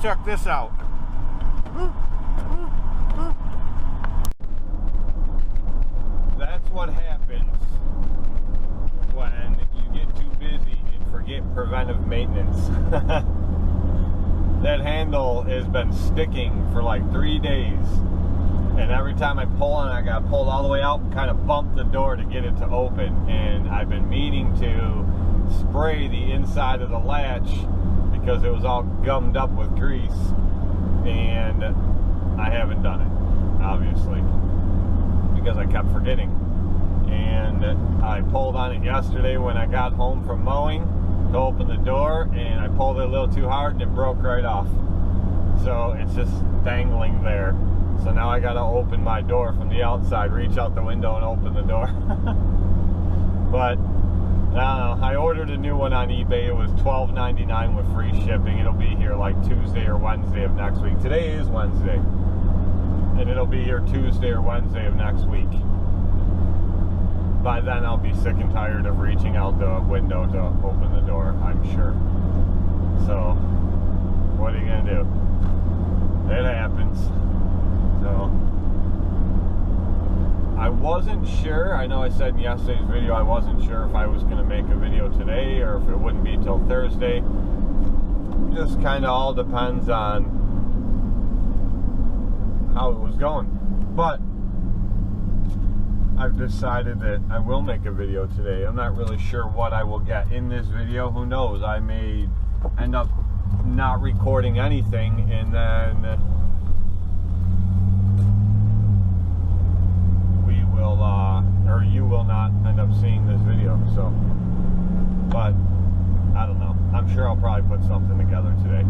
check this out. That's what happens when you get too busy and forget preventive maintenance. That handle has been sticking for like 3 days. And every time I pull on it, I got pulled all the way out and kind of bump the door to get it to open. And I've been meaning to spray the inside of the latch because it was all gummed up with grease. And I haven't done it, obviously, because I kept forgetting. And I pulled on it yesterday when I got home from mowing to open the door, and I pulled it a little too hard and it broke right off. So it's just dangling there. So now I gotta open my door from the outside, reach out the window and open the door. But I ordered a new one on eBay. It was $12.99 with free shipping. It'll be here like Tuesday or Wednesday of next week. Today is Wednesday, and it'll be here Tuesday or Wednesday of next week. By then I'll be sick and tired of reaching out the window to open the door, I'm sure. So what are you gonna do? It happens. So I wasn't sure. I know I said in yesterday's video I wasn't sure if I was going to make a video today or if it wouldn't be till Thursday. Just kind of all depends on how it was going. But I've decided that I will make a video today. I'm not really sure what I will get in this video. Who knows? I may end up not recording anything, and then or you will not end up seeing this video. So, but I don't know. I'm sure I'll probably put something together today.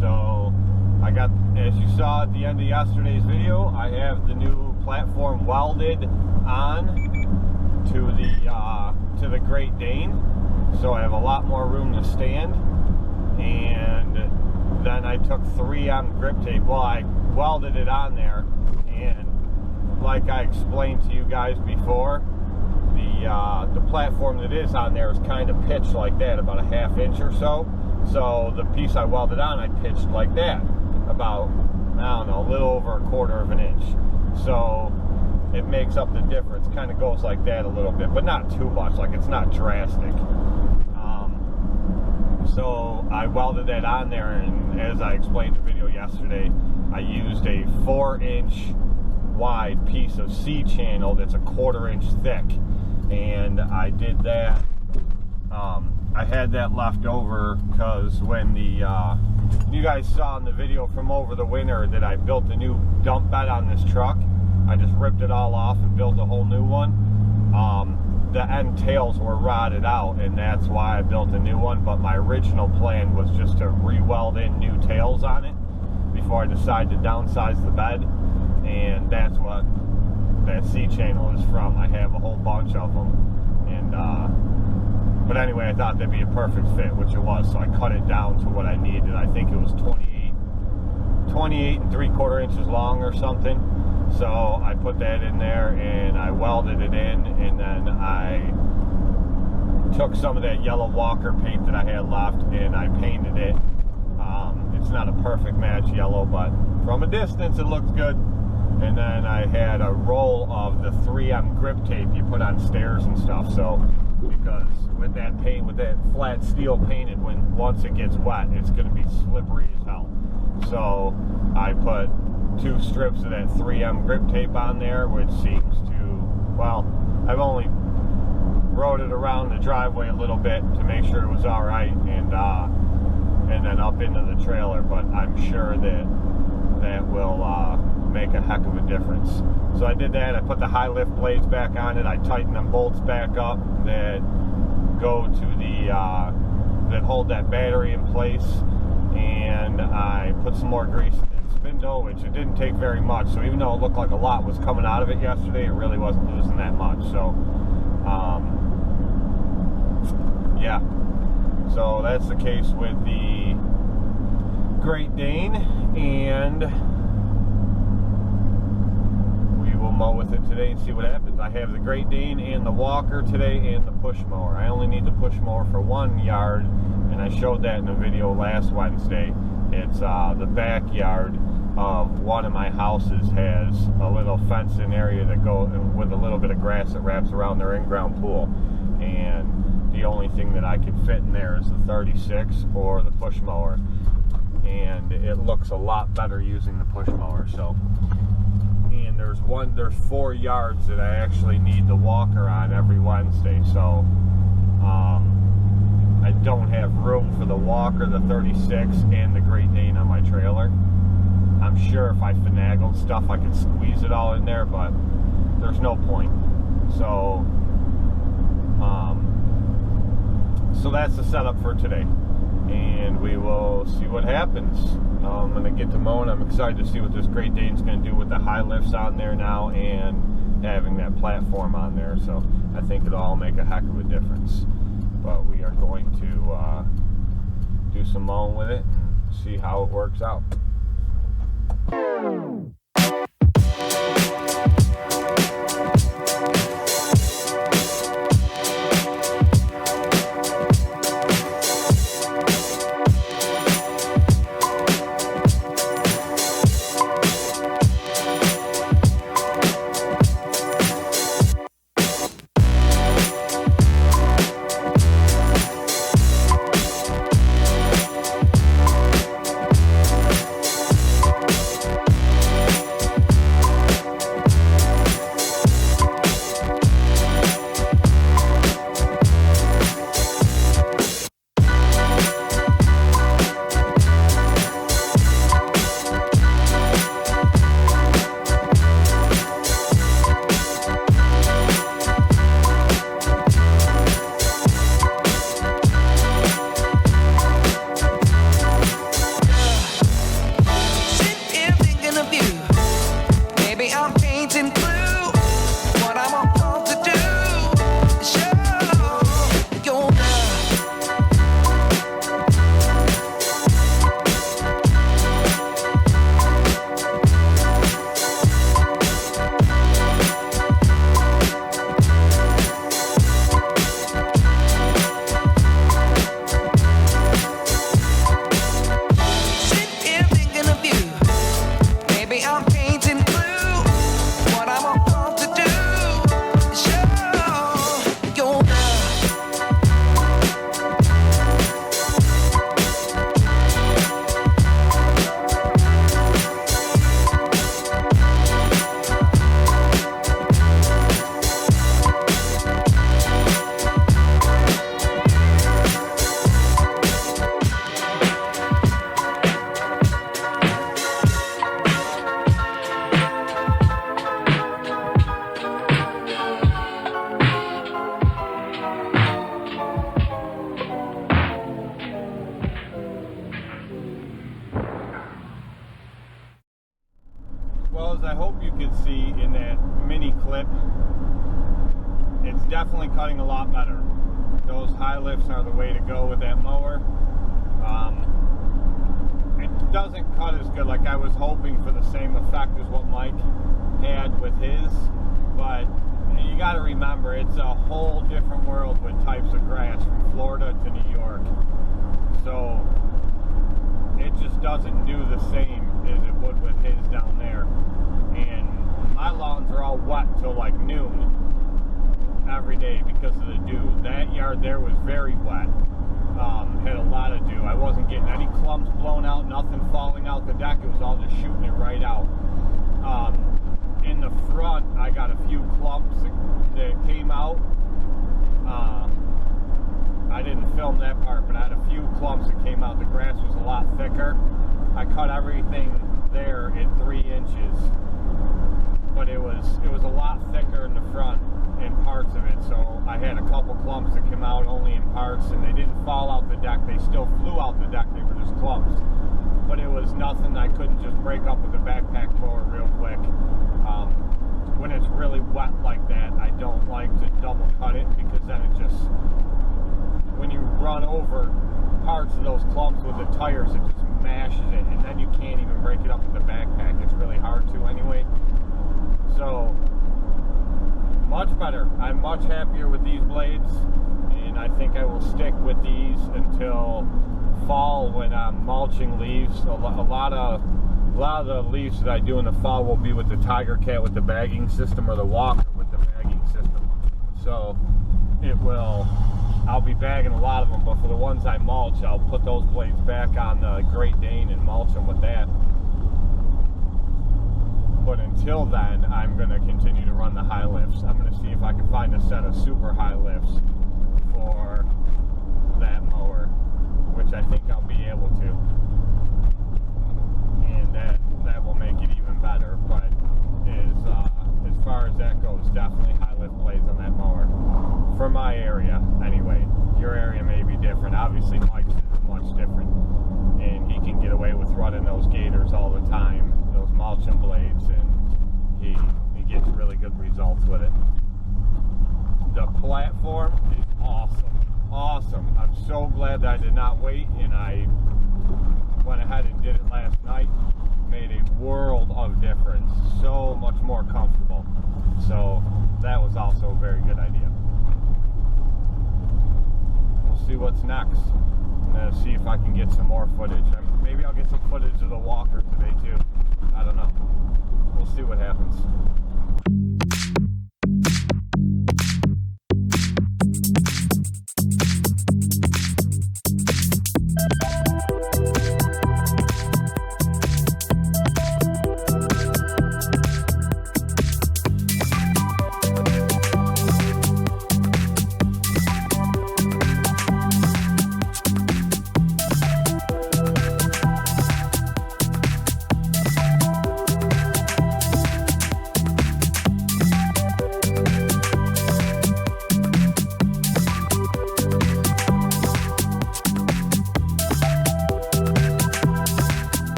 So I got, as you saw at the end of yesterday's video, I have the new platform welded on to the Great Dane. So I have a lot more room to stand. And then I took 3M grip tape. Well, I welded it on there, and like I explained to you guys before, the platform that is on there is kind of pitched like that, about a ½ inch or so. So the piece I welded on, I pitched like that, about, I don't know, a little over ½ inch. So it makes up the difference. Kind of goes like that a little bit, but not too much. Like, it's not drastic. So I welded that on there, and as I explained in the video yesterday, I used a 4-inch wide piece of C-channel that's a ½ inch thick, and I did that. I had that left over because when you guys saw in the video from over the winter that I built a new dump bed on this truck, I just ripped it all off and built a whole new one. The end tails were rotted out, and that's why I built a new one, but my original plan was just to re-weld in new tails on it before I decided to downsize the bed. And that's what that C-channel is from. I have a whole bunch of them, and but anyway, I thought that'd be a perfect fit, which it was. So I cut it down to what I needed. I think it was 28 3/4 inches long or something. So I put that in there and I welded it in, and then I took some of that yellow Walker paint that I had left and I painted it. It's not a perfect match yellow, but from a distance it looks good. And then I had a roll of the 3M grip tape you put on stairs and stuff. So, because with that paint, with that flat steel painted, once it gets wet, it's going to be slippery as hell. So I put 2 strips of that 3M grip tape on there, which seems to, well, I've only rode it around the driveway a little bit to make sure it was all right, and then up into the trailer. But I'm sure that will make a heck of a difference. So I did that. I put the high lift blades back on it. I tightened them bolts back up that go to that hold that battery in place, and I put some more grease in that spindle, which it didn't take very much. So even though it looked like a lot was coming out of it yesterday, it really wasn't losing that much. So yeah, so that's the case with the Great Dane, and we'll mow with it today and see what happens. I have the Great Dane and the Walker today and the push mower. I only need the push mower for 1 yard, and I showed that in a video last Wednesday. It's the backyard of one of my houses has a little fenced-in area that goes with a little bit of grass that wraps around their in-ground pool, and the only thing that I can fit in there is the 36 or the push mower, and it looks a lot better using the push mower. So, and there's 4 yards that I actually need the walker on every Wednesday, so I don't have room for the walker, the 36, and the Great Dane on my trailer. I'm sure if I finagled stuff I could squeeze it all in there, but there's no point. So so that's the setup for today, and we will see what happens. I'm going to get to mowing. I'm excited to see what this Great Dane's going to do with the high lifts on there now and having that platform on there. So I think it'll all make a heck of a difference. But we are going to do some mowing with it and see how it works out. Well, as I hope you could see in that mini clip, it's definitely cutting a lot better. Those high lifts are the way to go with that mower. It doesn't cut as good. Like I was hoping for the same effect as what Mike had with his, but you got to remember it's a whole different world with types of grass from Florida to New York. So it just doesn't do the same as it would with his down there. And my lawns are all wet till like noon every day because of the dew. That yard there was very wet. Had a lot of dew. I wasn't getting any clumps blown out, nothing falling out the deck. It was all just shooting it right out. In the front, I got a few clumps that came out. I didn't film that part, but I had a few clumps that came out. The grass was a lot thicker. I cut everything there at 3 inches, but it was a lot thicker in the front in parts of it. So I had a couple clumps that came out only in parts, and they didn't fall out the deck. They still flew out the deck. They were just clumps, but it was nothing I couldn't just break up with the backpack mower real quick. When it's really wet like that, I don't like to double cut it, because then it just, when you run over parts of those clumps with the tires, it just mashes it, and then you can't even break it up with the backpack. It's really hard to anyway. So much better. I'm much happier with these blades, and I think I will stick with these until fall when I'm mulching leaves, a lot of the leaves that I do in the fall will be with the Tiger Cat with the bagging system, or the Walker with the bagging system. So I'll be bagging a lot of them, but for the ones I mulch, I'll put those blades back on the Great Dane and mulch them with that. But until then, I'm going to continue to run the high lifts. I'm going to see if I can find a set of super high lifts for that mower, which I think I'll be able to. And that will make it even better. But as far as that goes, definitely high lift blades on that mower. For my area, anyway. Your area may be different. Obviously, Mike's is much different. And he can get away with running those gators all the time, those mulching blades, and he gets really good results with it. The platform is awesome. I'm so glad that I did not wait, and I went ahead and did it last night. Made a world of difference. So much more comfortable. So that was also a very good idea. We'll see what's next. I'm going to see if I can get some more footage. Maybe I'll get some footage of the Walker today too. I don't know. We'll see what happens.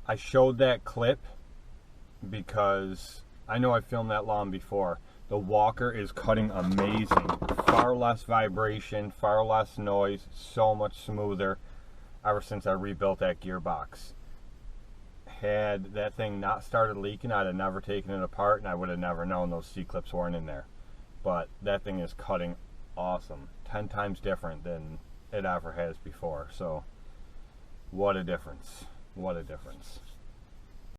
I showed that clip because I know I filmed that lawn before. The Walker is cutting amazing. Far less vibration, far less noise, so much smoother ever since I rebuilt that gearbox. had that thing not started leaking, I'd have never taken it apart and I would have never known those C-clips weren't in there. But that thing is cutting awesome. 10 times different than it ever has before. So what a difference. What a difference.